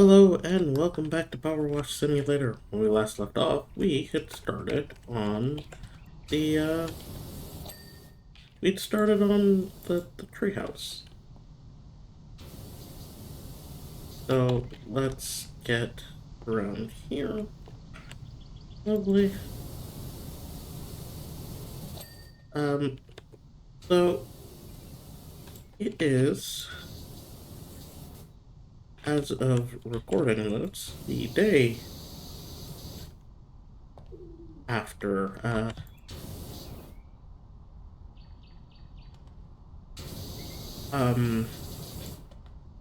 Hello and welcome back to PowerWash Simulator. When we last left off, we had started on the the treehouse. So let's get around here. Lovely. Um, so it is, as of recording this, the day after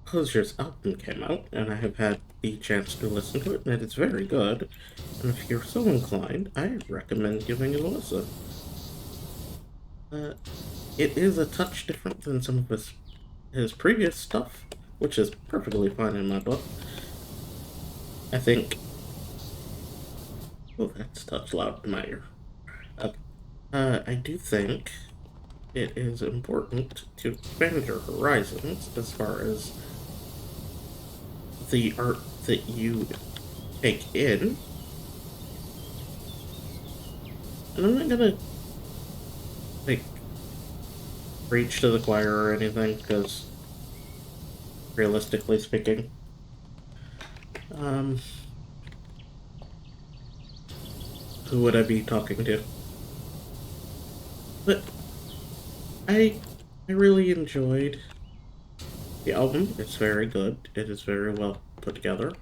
Closure's album came out, and I have had the chance to listen to it, and it is very good. And if you're so inclined, I recommend giving it a listen. Uh, it is a touch different than some of his previous stuff, which is perfectly fine in my book. I think. Oh, that's a touch loud in my ear. I do think it is important to expand your horizons as far as the art that you take in. And I'm not gonna, like, preach to the choir or anything, because realistically speaking, who would I be talking to? But I really enjoyed the album. It's very good. It is very well put together.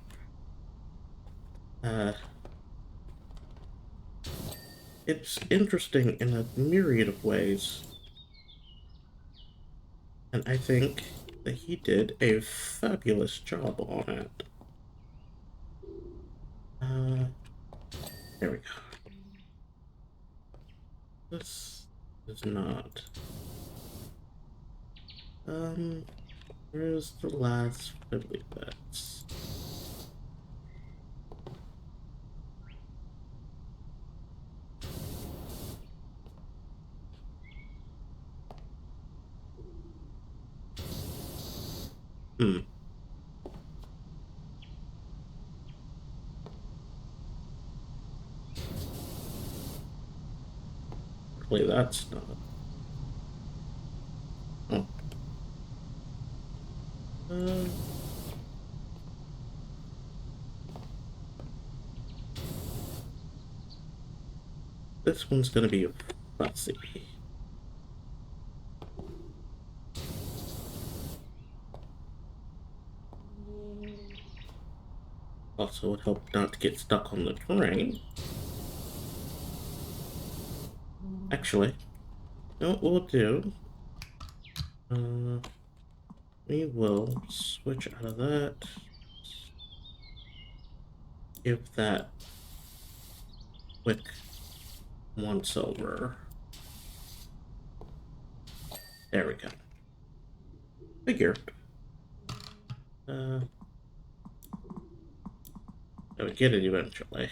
It's interesting in a myriad of ways, and I think that he did a fabulous job on it. There we go. This is not. Where's the last fiddly bits? Hopefully that's not. Oh. This one's gonna be fussy. Also, would help not to get stuck on the terrain. Actually, you know what we'll do? We will switch out of that. Give that quick once over. There we go. Figure. I would get it eventually.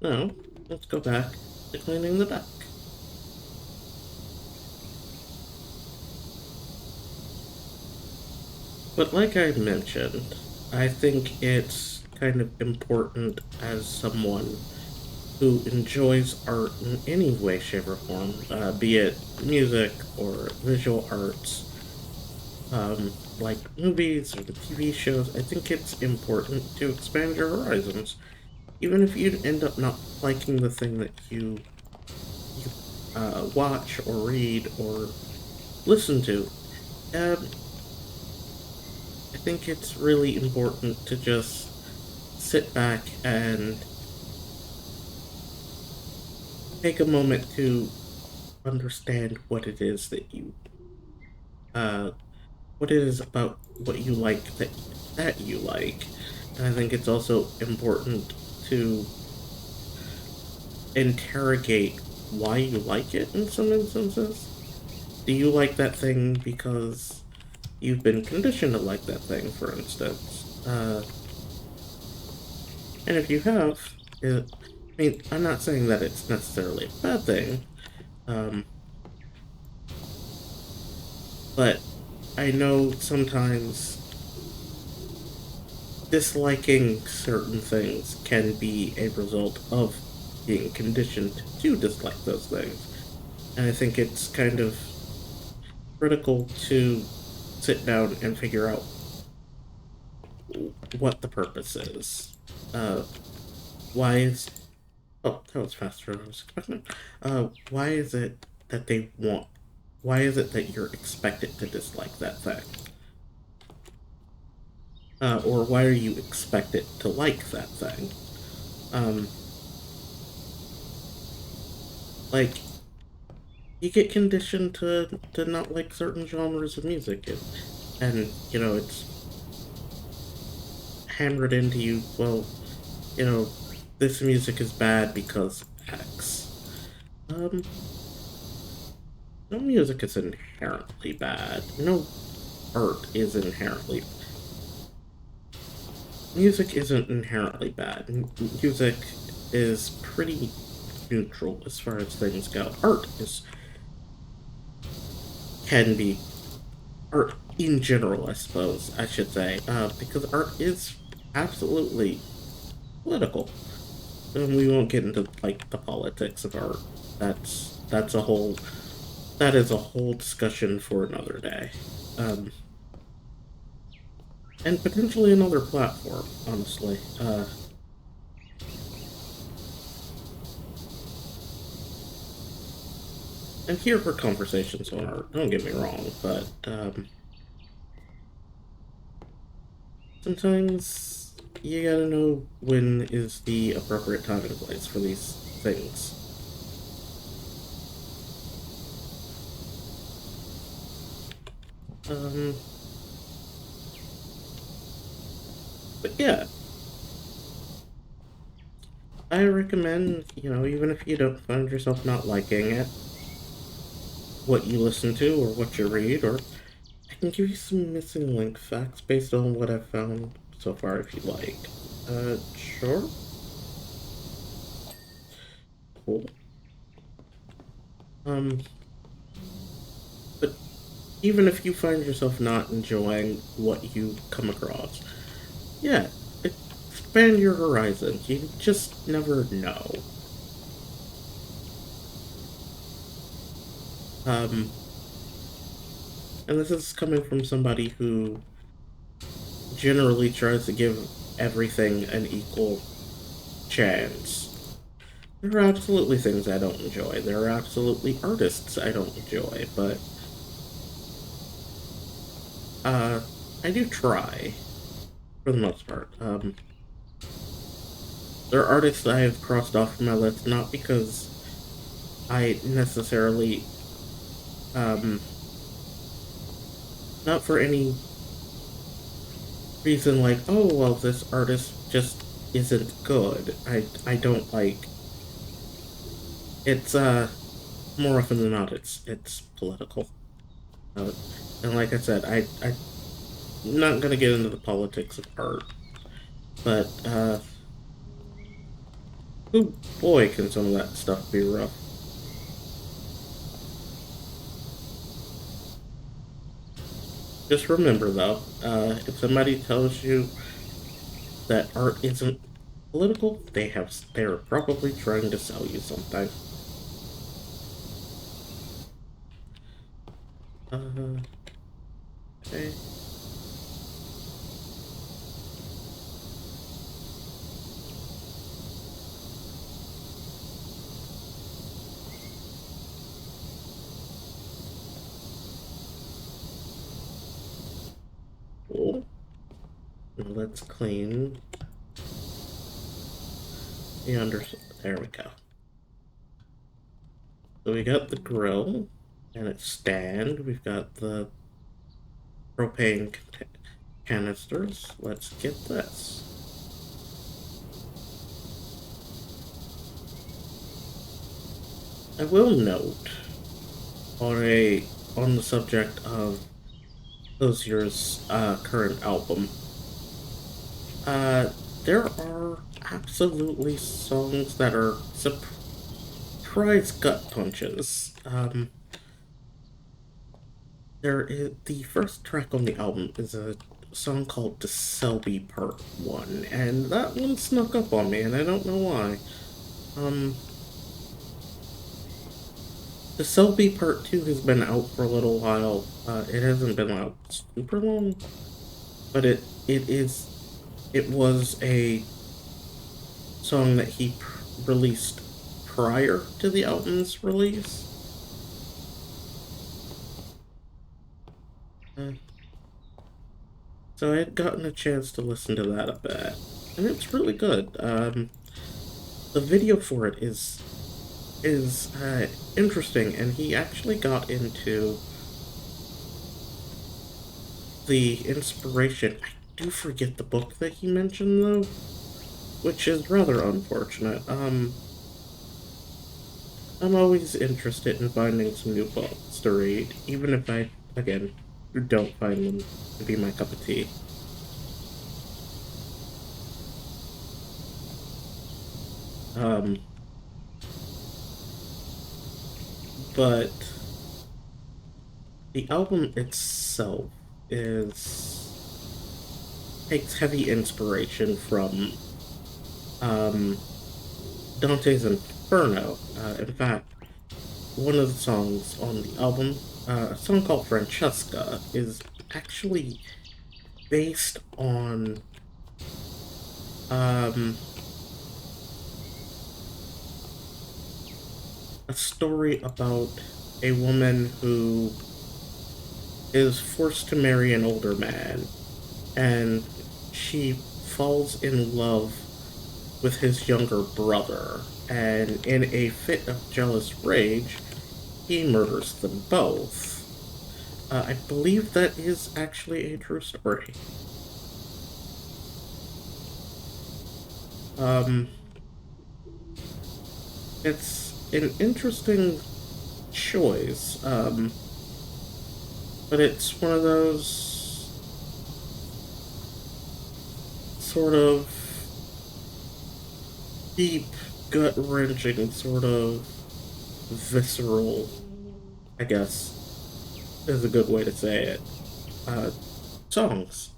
No, let's go back to cleaning the deck. But like I mentioned, I think it's kind of important as someone who enjoys art in any way, shape, or form, be it music or visual arts, like movies or the TV shows. I think it's important to expand your horizons, even if you end up not liking the thing that you watch or read or listen to. I think it's really important to just sit back and take a moment to understand what it is that what it is about what you like that you like. And I think it's also important to interrogate why you like it in some instances. Do you like that thing because you've been conditioned to like that thing, for instance? And if you have, I mean, I'm not saying that it's necessarily a bad thing, but I know sometimes disliking certain things can be a result of being conditioned to dislike those things. And I think it's kind of critical to sit down and figure out what the purpose is. Uh, why is... Oh, that was faster than I was expecting. Why is it that they want... Why is it that you're expected to dislike that thing? Or why are you expected to like that thing? Um, like, you get conditioned to not like certain genres of music, and you know, it's hammered into you, well, you know, this music is bad because X. Um, no music is inherently bad. No art is inherently... Music isn't inherently bad. Music is pretty neutral as far as things go. Art is... can be... art in general, I suppose, I should say, because art is absolutely political. And we won't get into, like, the politics of art. That's a whole... that is a whole discussion for another day. And potentially another platform, honestly. I'm here for conversations on art, don't get me wrong, but, sometimes you gotta know when is the appropriate time and place for these things. But yeah, I recommend, you know, even if you don't find yourself not liking it, what you listen to or what you read, or I can give you some missing link facts based on what I've found so far if you like. Sure? Cool. But even if you find yourself not enjoying what you come across, yeah, expand your horizons. You just never know. Um, and this is coming from somebody who generally tries to give everything an equal chance. There are absolutely things I don't enjoy. There are absolutely artists I don't enjoy, but I do try for the most part. There are artists I have crossed off my list not because I necessarily not for any reason like, oh well, this artist just isn't good. I don't like... it's more often than not it's political. And like I said, I'm not gonna get into the politics of art, but oh boy, can some of that stuff be rough. Just remember though, if somebody tells you that art isn't political, they're probably trying to sell you something. Okay. Cool. Let's clean the under... there we go. So we got the grill and its stand. We've got the propane canisters. Let's get this. I will note on the subject of Hozier's current album, there are absolutely songs that are surprise gut punches. There is the first track on the album is a song called "The Selby Part 1, and that one snuck up on me, and I don't know why. Um, The Selby Part 2 has been out for a little while. It hasn't been out super long, but it was a song that he released prior to the album's release. Uh, so I had gotten a chance to listen to that a bit, and it's really good. The video for it is interesting, and he actually got into the inspiration. I do forget the book that he mentioned though, which is rather unfortunate. I'm always interested in finding some new books to read, even if I, again, don't find them to be my cup of tea. Um, but the album itself is takes heavy inspiration from um, Dante's Inferno. In fact, one of the songs on the album, a song called Francesca, is actually based on um, a story about a woman who is forced to marry an older man, and she falls in love with his younger brother, and in a fit of jealous rage, he murders them both. I believe that is actually a true story. Um, it's an interesting choice, but it's one of those sort of deep, gut-wrenching, sort of visceral, I guess, is a good way to say it. Uh, Songs.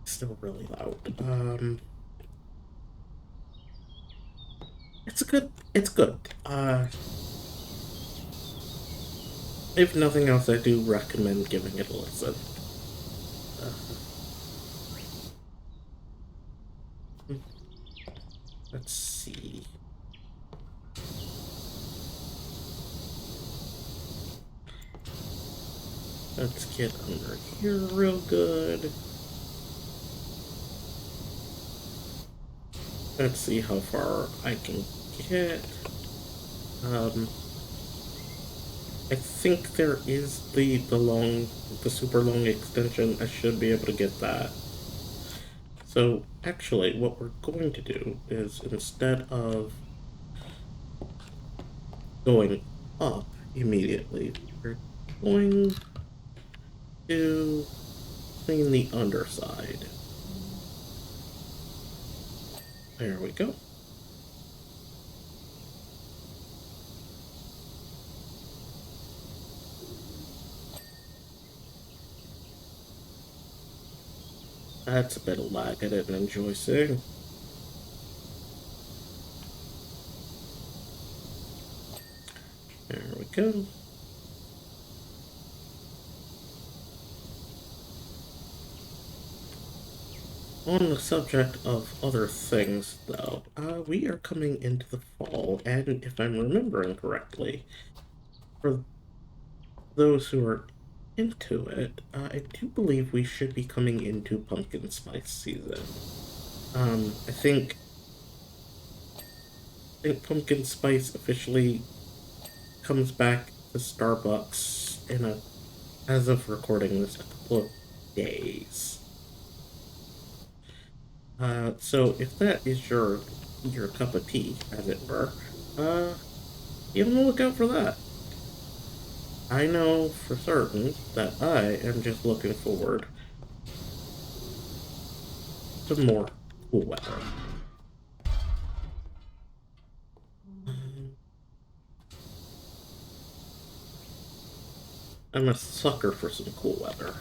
Still really loud. It's good. If nothing else, I do recommend giving it a listen. Uh, let's see. Let's get under here real good. Let's see how far I can get. Um, I think there is the super long extension. I should be able to get that. So actually, what we're going to do is instead of going up immediately, we're going to clean the underside. There we go. That's a bit of lag I didn't enjoy seeing. There we go. On the subject of other things, though, we are coming into the fall, and if I'm remembering correctly, for those who are into it, I do believe we should be coming into pumpkin spice season. I think pumpkin spice officially comes back to Starbucks in as of recording this, a couple of days. So if that is your cup of tea, as it were, be on the lookout for that. I know for certain that I am just looking forward to more cool weather. I'm a sucker for some cool weather.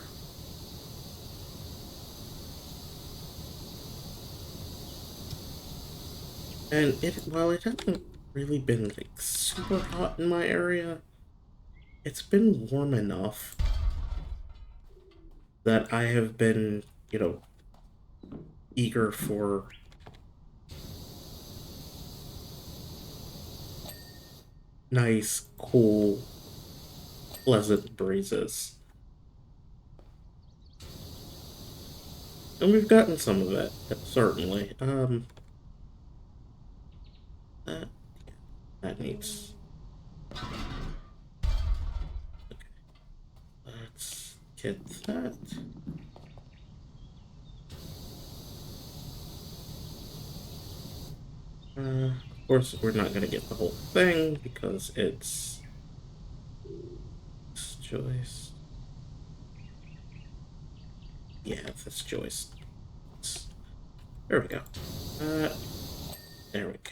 And while it hasn't really been like super hot in my area, it's been warm enough that I have been, eager for nice, cool, pleasant breezes. And we've gotten some of it, certainly. That, that needs... Okay, let's get that. Of course, we're not gonna get the whole thing because it's this joist. Yeah, this joist. There we go. There we go.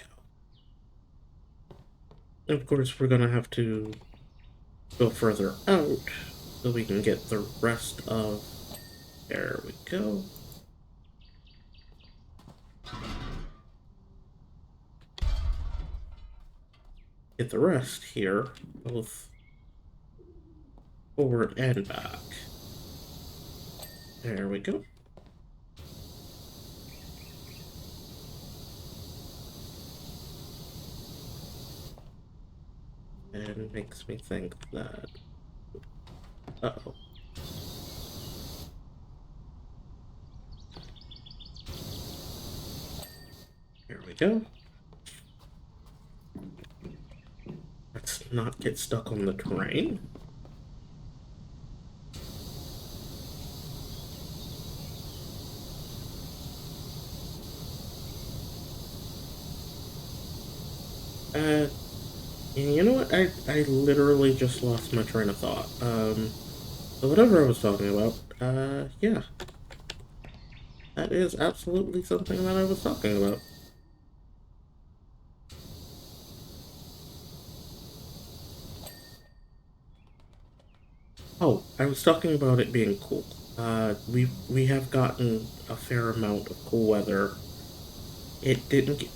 And of course, we're gonna have to go further out so we can get the rest of. There we go. Get the rest here, both forward and back. There we go. And it makes me think that... Uh-oh. Here we go. Let's not get stuck on the terrain. And you know what? I literally just lost my train of thought. So whatever I was talking about, yeah. That is absolutely something that I was talking about. Oh, I was talking about it being cool. We have gotten a fair amount of cool weather. It didn't get,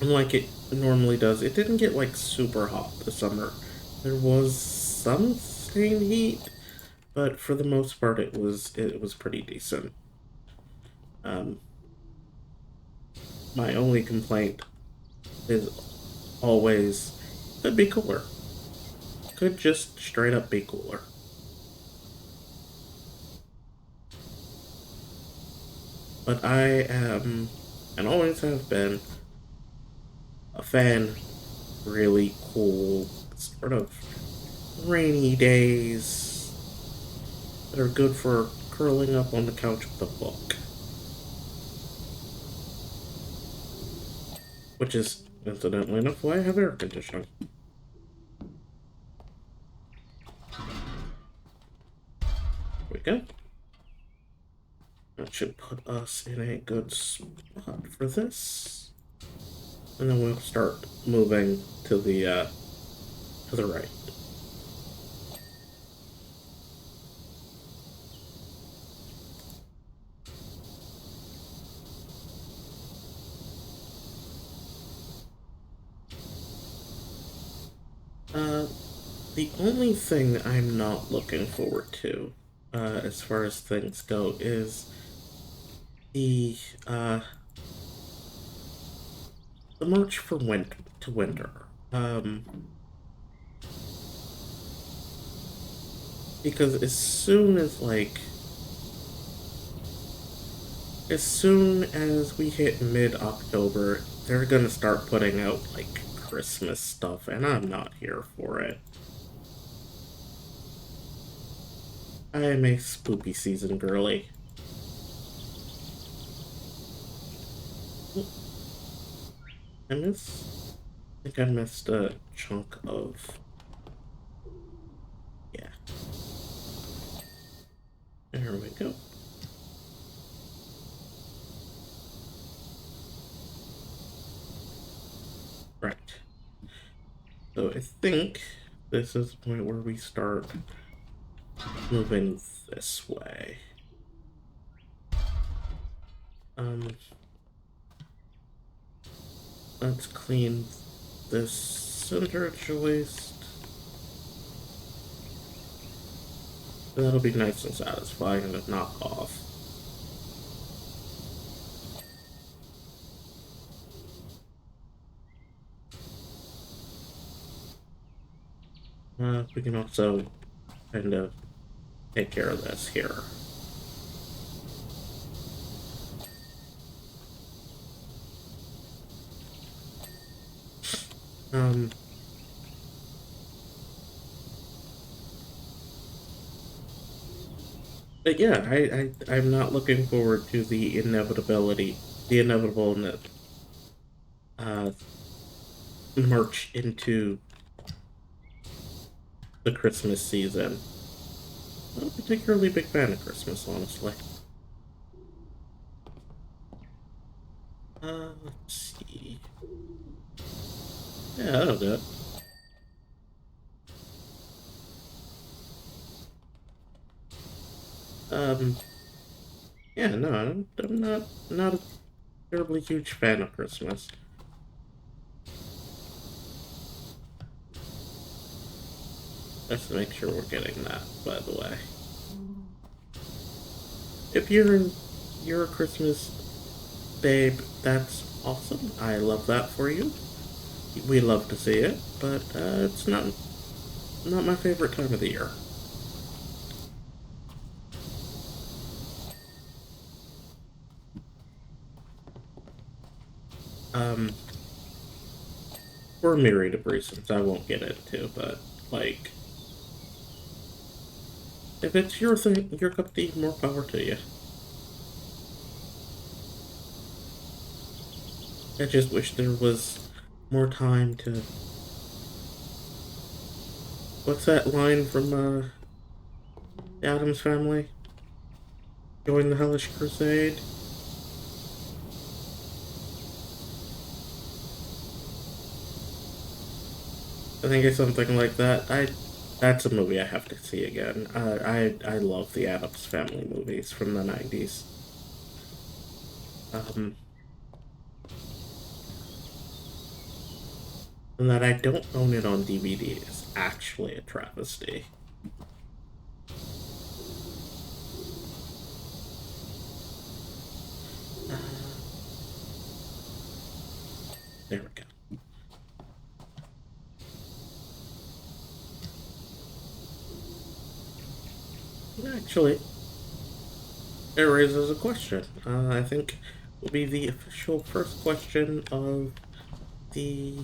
unlike it normally does, it didn't get like super hot this summer. There was some sustained heat, but for the most part it was pretty decent. Um, my only complaint is always could be cooler. Could just straight up be cooler. But I am, and always have been, a fan really cool, sort of rainy days that are good for curling up on the couch with a book. Which is, incidentally enough, why I have air conditioning. There we go. That should put us in a good spot for this. And then we'll start moving to the right. The only thing I'm not looking forward to, as far as things go, is the uh, the march from winter to winter. Because as soon as we hit mid-October, they're gonna start putting out like Christmas stuff, and I'm not here for it. I am a spooky season girly. I think I missed a chunk of... Yeah. There we go. Right. So I think this is the point where we start moving this way. Let's clean this center joist. That'll be nice and satisfying to knock off. We can also kind of take care of this here. But yeah, I'm not looking forward to the inevitable uh, march into the Christmas season. I'm not a particularly big fan of Christmas, honestly. Let's see. Yeah, that'll do it. Um, yeah, no, I'm not a terribly huge fan of Christmas. Let's make sure we're getting that, by the way. If you're a Christmas babe, that's awesome. I love that for you. We love to see it, but it's not my favorite time of the year. Um, for a myriad of reasons I won't get into, but like, if it's your thing, your cup of tea, more power to you. I just wish there was more time to. What's that line from the Addams Family? Join the Hellish Crusade. I think it's something like that. That's a movie I have to see again. I love the Addams Family movies from the 90s. Um, and that I don't own it on DVD is actually a travesty. Uh, there we go. Actually, it raises a question. I think will be the official first question of the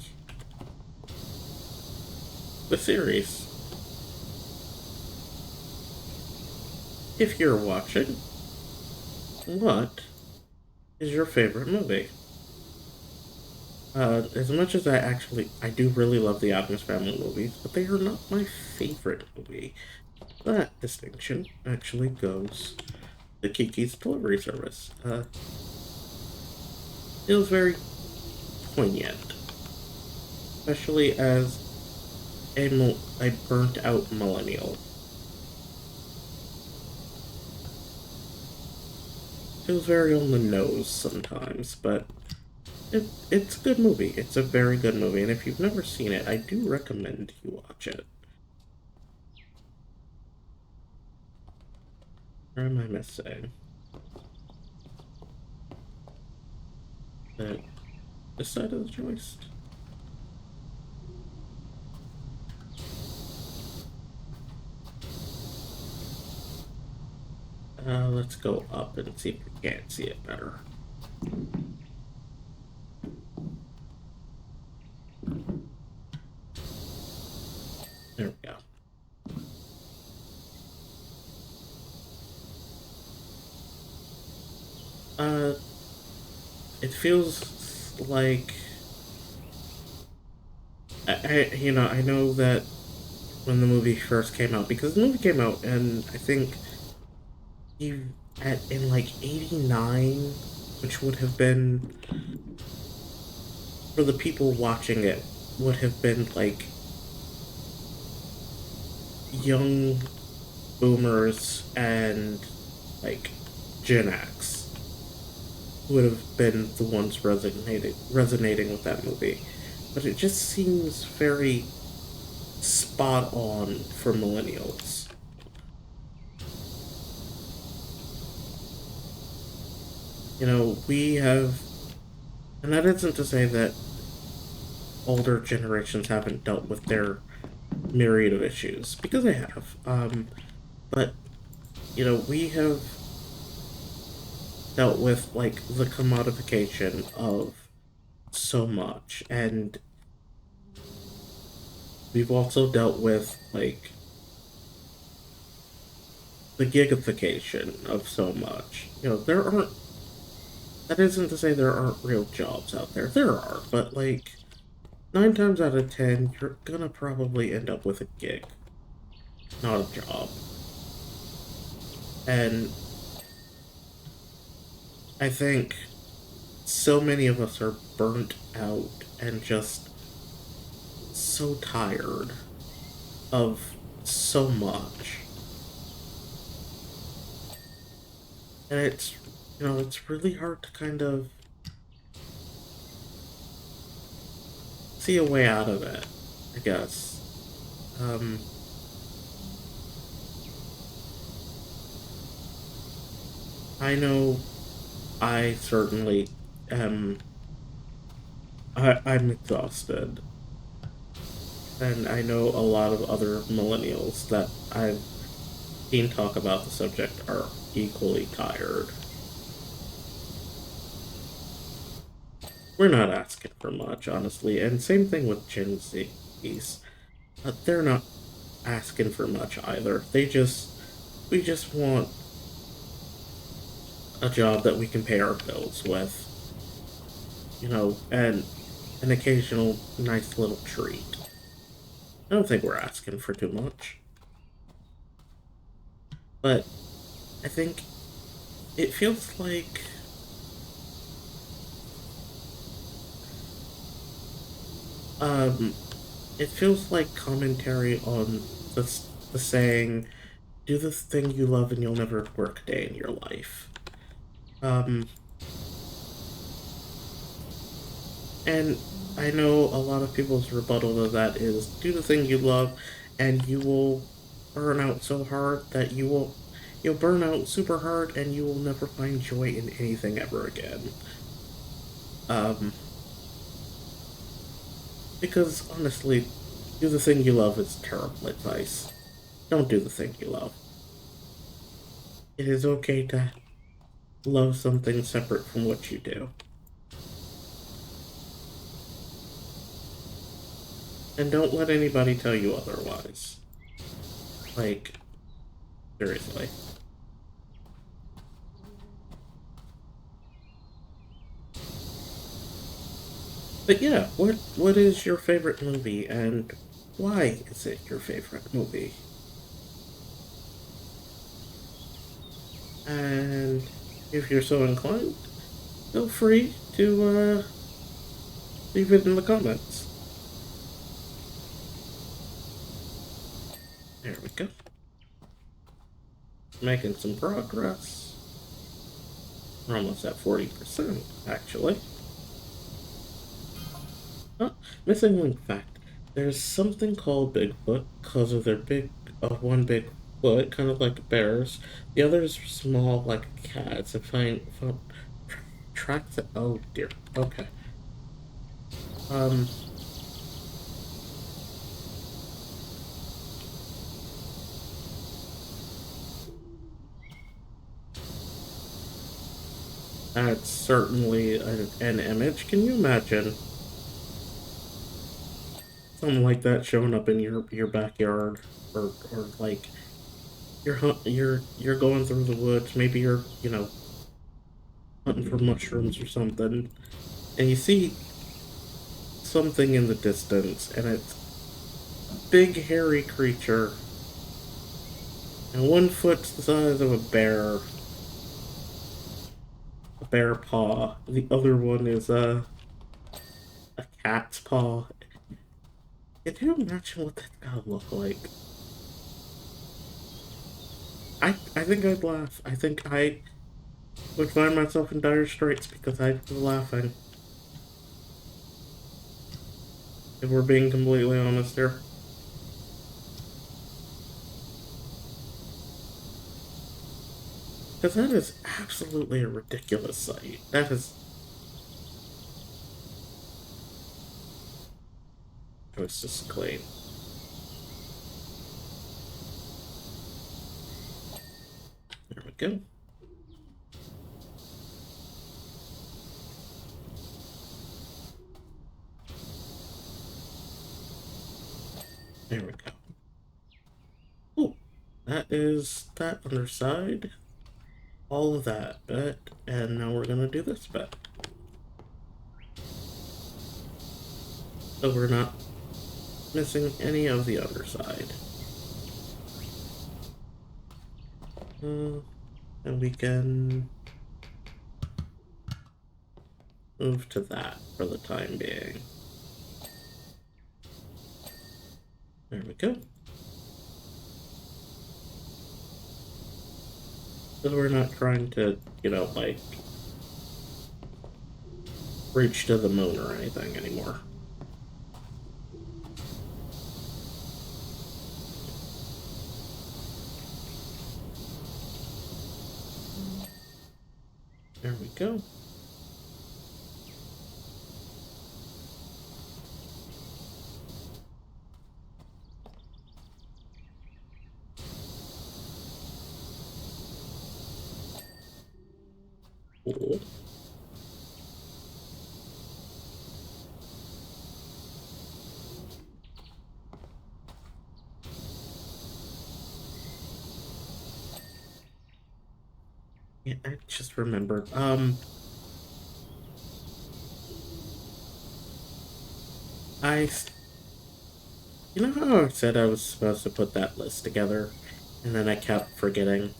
the series. If you're watching, what is your favorite movie? As much as I do really love the Addams Family movies, but they are not my favorite movie. That distinction actually goes to Kiki's Delivery Service. It was very poignant, especially as a burnt out millennial. It was very on the nose sometimes, but it's a good movie. It's a very good movie, and if you've never seen it, I do recommend you watch it. Where am I missing? That this side of the joist? Let's go up and see if we can't see it better. There we go. Uh, it feels like I know that when the movie first came out, because the movie came out, and I think you at in like '89, which would have been for the people watching it would have been like young boomers and like Gen X. would have been the ones resonating with that movie. But it just seems very spot on for millennials. We have, and that isn't to say that older generations haven't dealt with their myriad of issues, because they have. But, we have dealt with, like, the commodification of so much, and we've also dealt with, like, the gigification of so much. That isn't to say there aren't real jobs out there. There are, but, like, 9 times out of 10, you're gonna probably end up with a gig, not a job. And I think so many of us are burnt out and just so tired of so much. And it's really hard to kind of see a way out of it, I guess. Um, I know I certainly am, I'm exhausted. And I know a lot of other millennials that I've seen talk about the subject are equally tired. We're not asking for much, honestly, and same thing with Gen Z's. They're not asking for much either. We just want a job that we can pay our bills with, and an occasional nice little treat. I don't think we're asking for too much. But I think it feels like um it feels like commentary on the saying, do the thing you love and you'll never work a day in your life. Um and I know a lot of people's rebuttal to that is do the thing you love and you will burn out so hard that you'll burn out super hard and you will never find joy in anything ever again. Um Because honestly, do the thing you love is terrible advice. Don't do the thing you love. It is okay to love something separate from what you do. And don't let anybody tell you otherwise. Like, seriously. But yeah, what is your favorite movie and why is it your favorite movie? And if you're so inclined, feel free to leave it in the comments. There we go. Making some progress. We're almost at 40%, actually. Oh, missing one fact. There's something called Bigfoot because of their one big foot, kind of like bears. The other is small, like cats. If I track the, oh dear. Okay. Um, that's certainly an image. Can you imagine something like that showing up in your backyard, or like you're going through the woods. Maybe you're hunting for mushrooms or something, and you see something in the distance, and it's a big hairy creature, and one foot's the size of a bear paw. The other one is a cat's paw. Can you imagine what that's gotta look like? I think I'd laugh. would find myself in dire straits because I was laughing. If we're being completely honest here. Because that is absolutely a ridiculous sight. That is... Oh, it's just clean. There we go. There we go. Oh, that is that underside. All of that bit. And now we're going to do this bit. So we're not missing any of the underside. And we can move to that for the time being. There we go. Because we're not trying to, you know, like, reach to the moon or anything anymore. There we go. Cool. Yeah, I just remembered. I, you know how I said I was supposed to put that list together, and then I kept forgetting?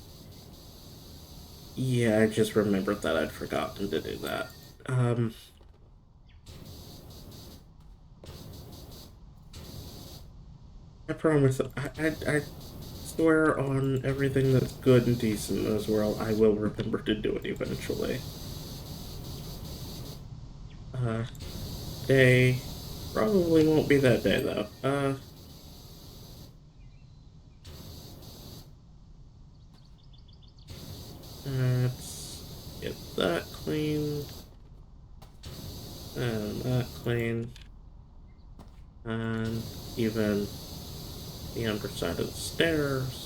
Yeah, I just remembered that I'd forgotten to do that. I promise, I swear on everything that's good and decent in this world, I will remember to do it eventually. Day probably won't be that day though. Let's get that cleaned. And that cleaned. And even the underside of the stairs.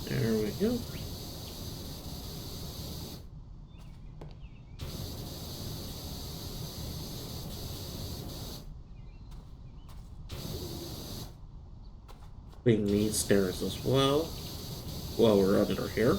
There we go. Clean these stairs as well while we're under here.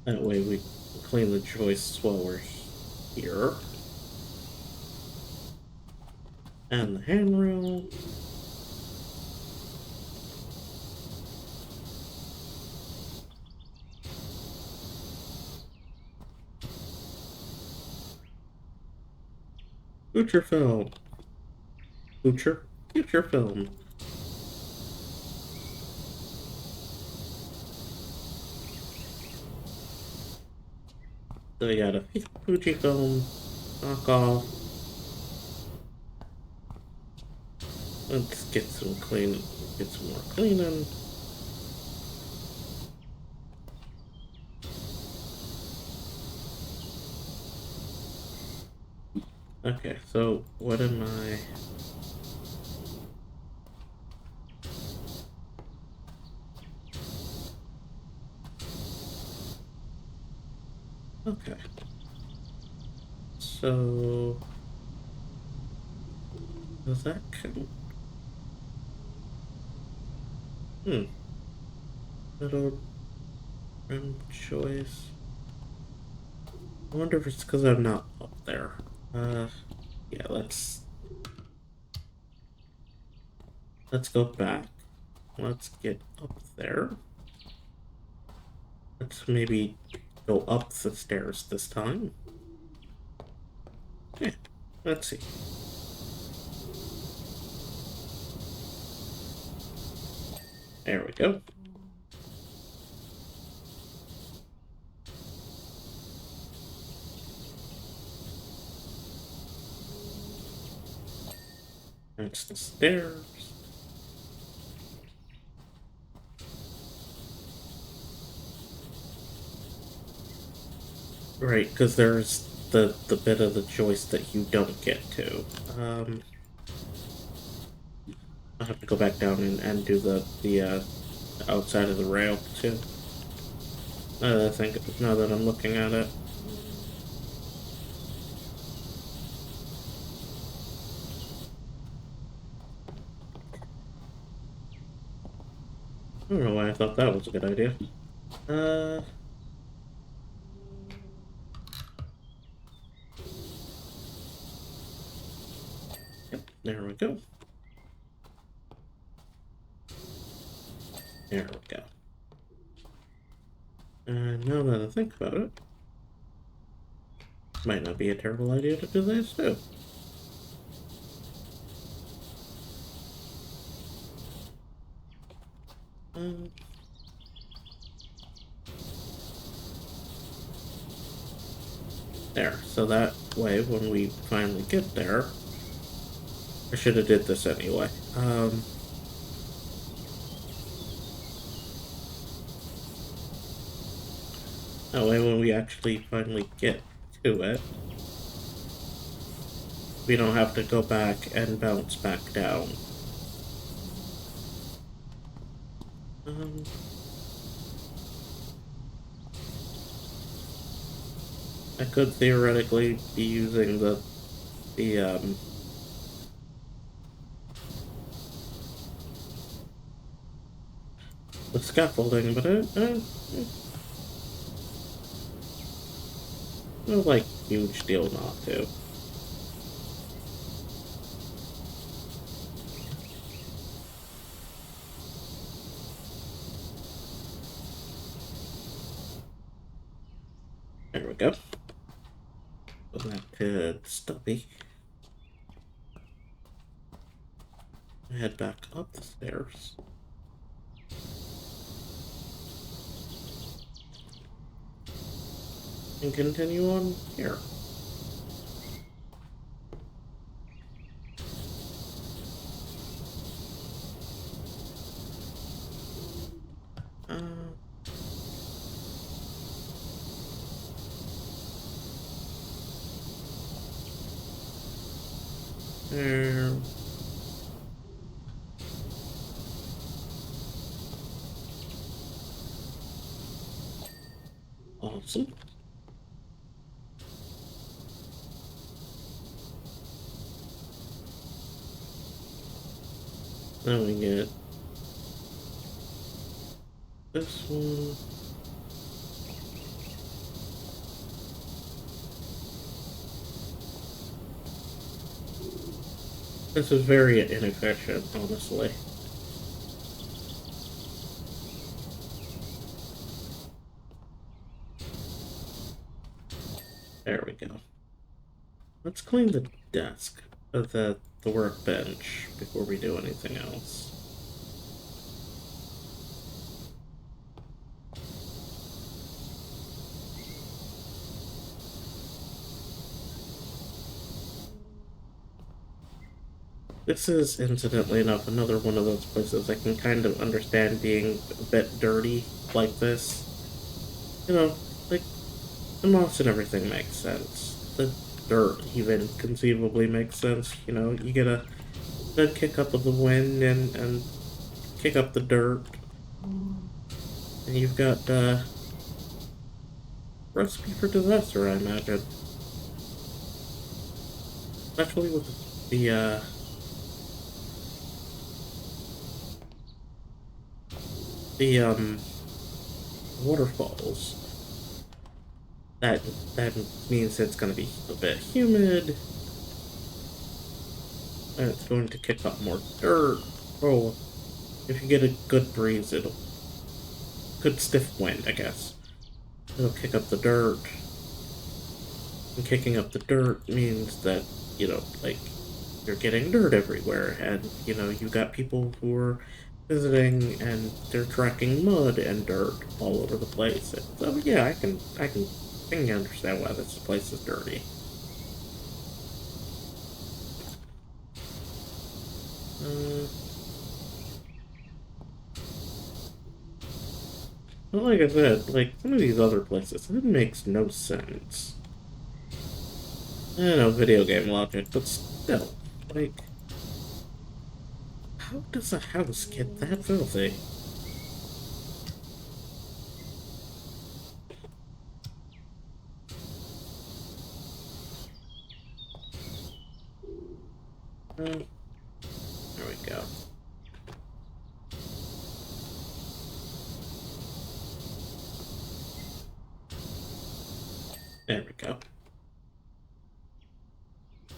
That way we clean the joists while we're here. And the handrail. Future film. Future film. So we got a Fujifilm knockoff. Let's get some more cleaning. Okay, so what am I? Okay. So does that count? Little choice. I wonder if it's because I'm not up there. Yeah, let's go back. Let's get up there. Let's maybe go up the stairs this time. Okay, let's see. There we go. That's the stairs. Right, because there's the bit of the joist that you don't get to. I'll have to go back down and do the outside of the rail too. Now that I'm looking at it. I don't know why I thought that was a good idea. Yep, there we go. There we go. And now that I think about it, might not be a terrible idea to do this too. There, so that way when we finally get there, I should have did this anyway. That way when we actually finally get to it, we don't have to go back and bounce back down. I could theoretically be using the scaffolding, but no like huge deal not to. There we go. Go back to Stubby. Head back up the stairs. And continue on here. There. Awesome. Then we get this one. This is very inefficient, honestly. There we go. Let's clean the desk of the workbench before we do anything else. This is, incidentally enough, another one of those places I can kind of understand being a bit dirty like this. You know, like, the moss and everything makes sense. The dirt even conceivably makes sense. You know, you get a good kick up of the wind and kick up the dirt. And you've got recipe for disaster, I imagine. Especially with the waterfalls. That that means it's going to be a bit humid, and it's going to kick up more dirt. Oh, if you get a good breeze, it'll good stiff wind, I guess. It'll kick up the dirt. And kicking up the dirt means that, like, you're getting dirt everywhere, and, you got people who are visiting, and they're tracking mud and dirt all over the place. And so, yeah, I can understand why this place is dirty. Uh, but like I said, like, some of these other places, it makes no sense. I know, video game logic, but still, like, how does a house get that filthy? There we go. There we go.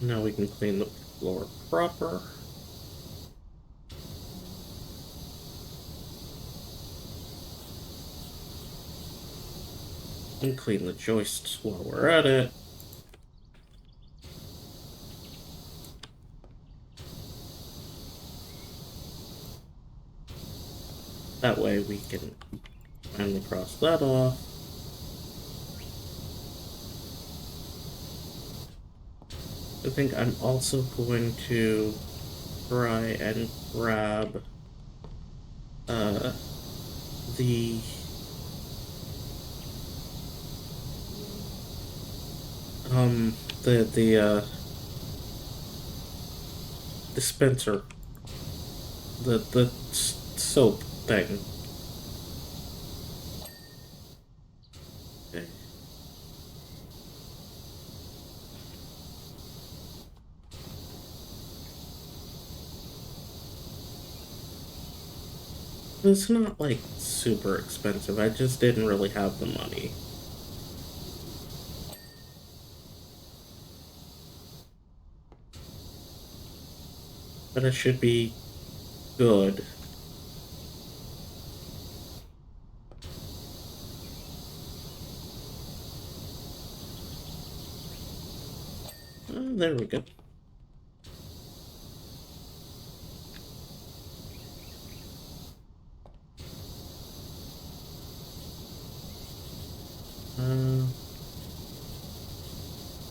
Now we can clean the floor proper. And clean the joists while we're at it. That way we can finally cross that off. I think I'm also going to try and grab the um the dispenser, the soap thing. Okay. It's not like super expensive. I just didn't really have the money. But it should be good. There we go.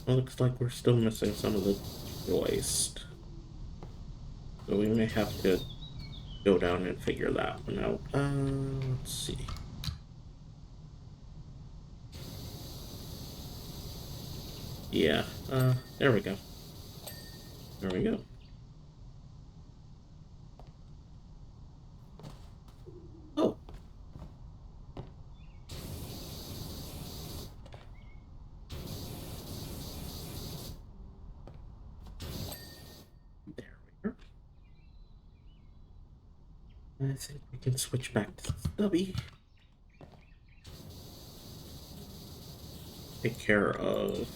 Looks like we're still missing some of the joist. So we may have to go down and figure that one out. Let's see. Yeah, there we go. There we go. Oh. There we are. I think we can switch back to the stubby. Take care of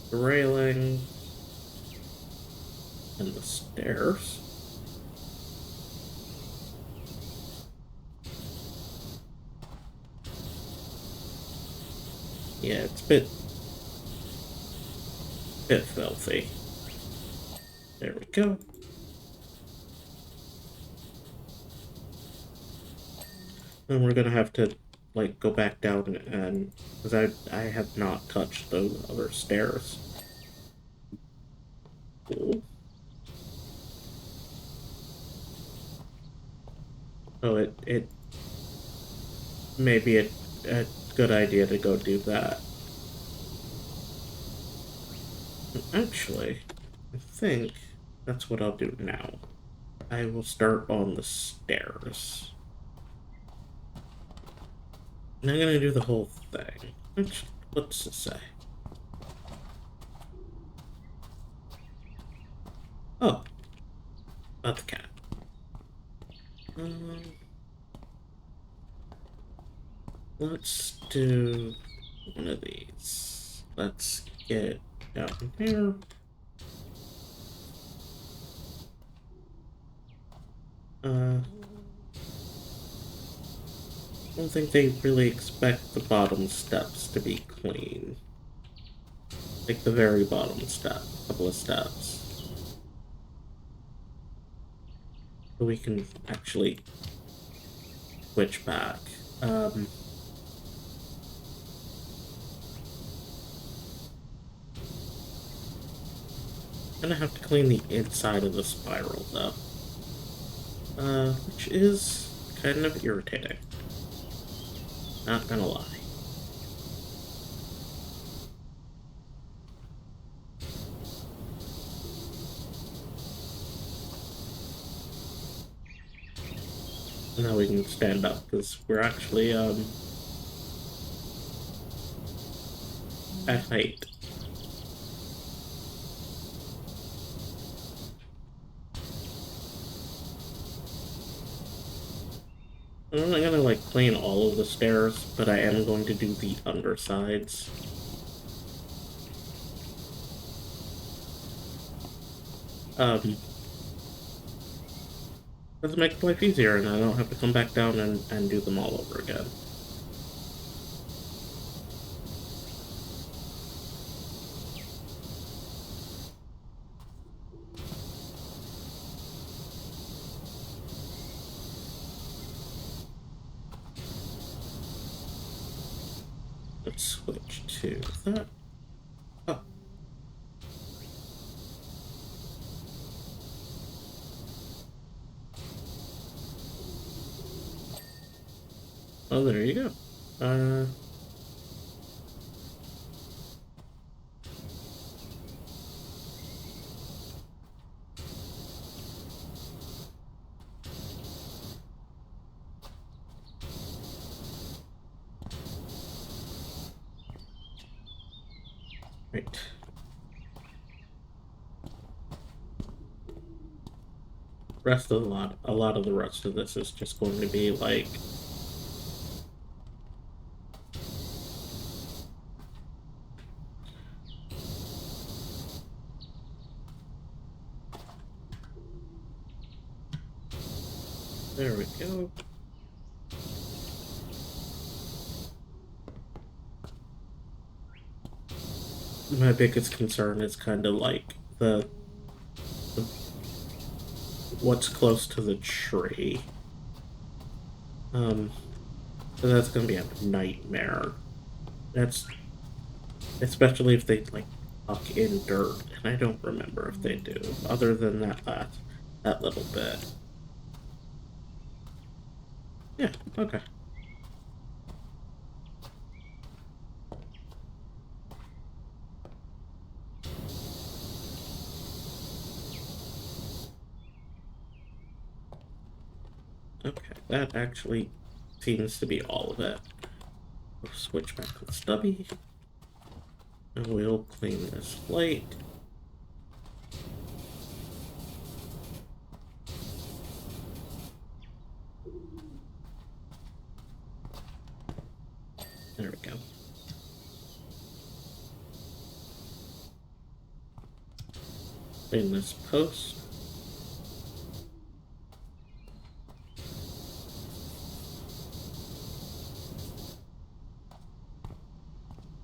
the railing and the stairs. Yeah, it's a bit filthy. There we go. Then we're gonna have to, like, go back down and because I have not touched those other stairs. Cool. So it may be a good idea to go do that. Actually, I think that's what I'll do now. I will start on the stairs. And I'm gonna do the whole thing. What's this say? Oh, about the cat. Um, let's do one of these. Let's get down here. I don't think they really expect the bottom steps to be clean. Like the very bottom step, couple of steps. So we can actually switch back. Gonna have to clean the inside of the spiral though. Which is kind of irritating. Not gonna lie. Now we can stand up because we're actually at height. I'm not gonna like clean all of the stairs, but I am going to do the undersides. Does make life easier and I don't have to come back down and do them all over again. Let's switch to that. Oh. Oh, there you go. Right. A lot of the rest of this is just going to be like there we go. My biggest concern is kind of like the what's close to the tree. So that's gonna be a nightmare. That's especially if they like tuck in dirt, and I don't remember if they do, other than that little bit. Yeah, okay. Okay, that actually seems to be all of it. We'll switch back to the stubby. And we'll clean this plate. There we go. Clean this post.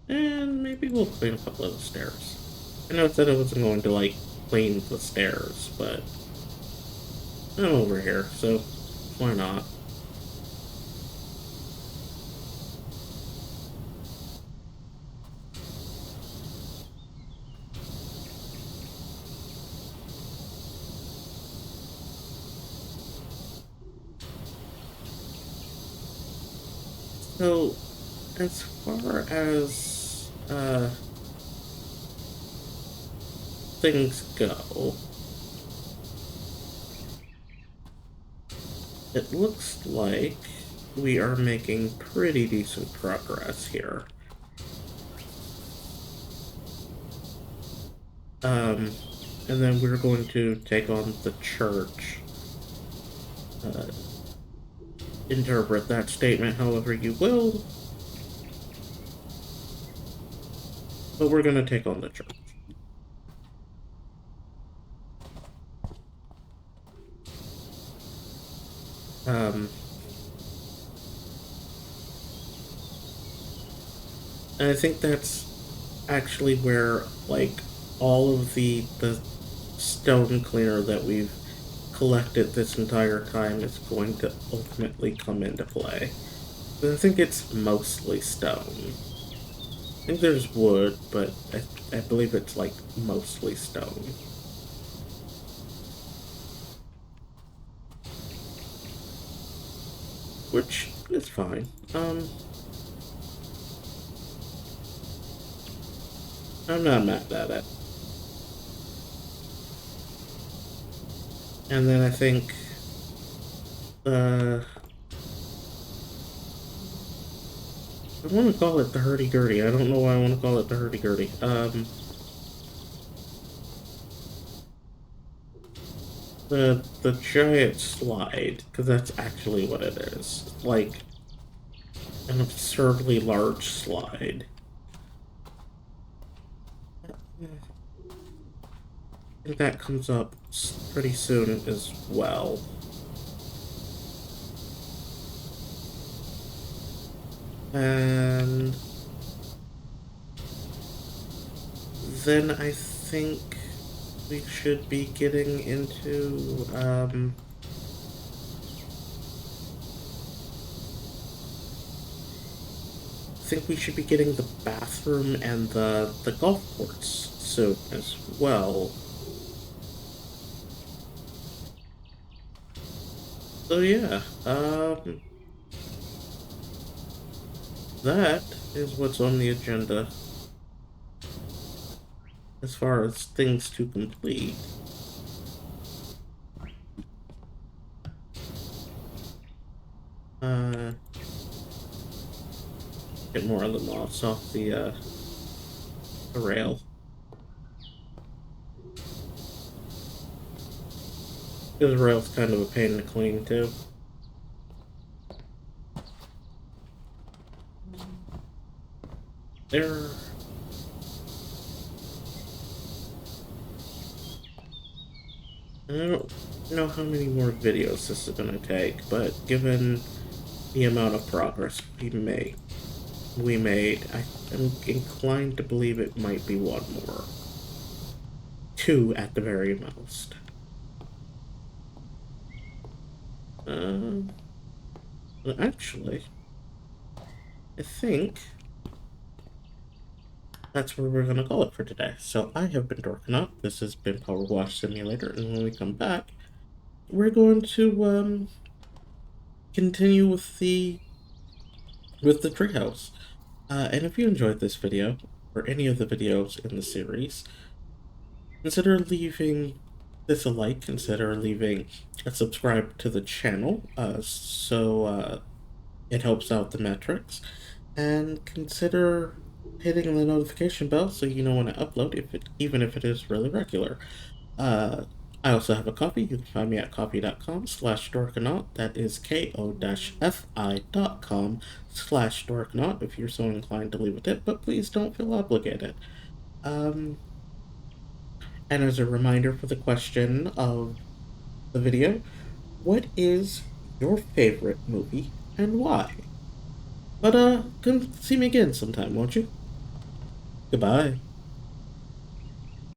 And maybe we'll clean a couple of the stairs. I know it said I wasn't going to, like, clean the stairs, but I'm over here, so why not? So, as far as, things go, it looks like we are making pretty decent progress here. And then we're going to take on the church. Interpret that statement however you will. but we're gonna take on the church. Um, and I think that's actually where, like, all of the stone cleaner that we've collected this entire time is going to ultimately come into play. But I think it's mostly stone. I think there's wood, but I believe it's like mostly stone. Which is fine. I'm not mad at it. And then I think uh I want to call it the hurdy-gurdy. I don't know why I want to call it the hurdy-gurdy. The giant slide, because that's actually what it is. Like an absurdly large slide. I think that comes up pretty soon as well. And then I think we should be getting into, I think we should be getting the bathroom and the golf course soon as well. So yeah, that is what's on the agenda as far as things to complete. Uh, get more of the moths off the rail. Because the rail's kind of a pain to clean too. There. I don't know how many more videos this is gonna take, but given the amount of progress we made, I am inclined to believe it might be one more. Two at the very most. But actually, I think that's where we're gonna call it for today. So I have been Dorknot. This has been PowerWash Simulator, and when we come back, we're going to continue with the treehouse. And if you enjoyed this video or any of the videos in the series, consider leaving this a like. Consider leaving a subscribe to the channel, so it helps out the metrics, and consider hitting the notification bell so you know when I upload, even if it is really regular. Uh, I also have a Ko-fi. You can find me at ko-fi.com/dorkanaut. That is ko-fi.com/dorkanaut if you're so inclined to leave a tip, but please don't feel obligated. Um, and as a reminder for the question of the video, what is your favorite movie and why? But come see me again sometime, won't you? Goodbye.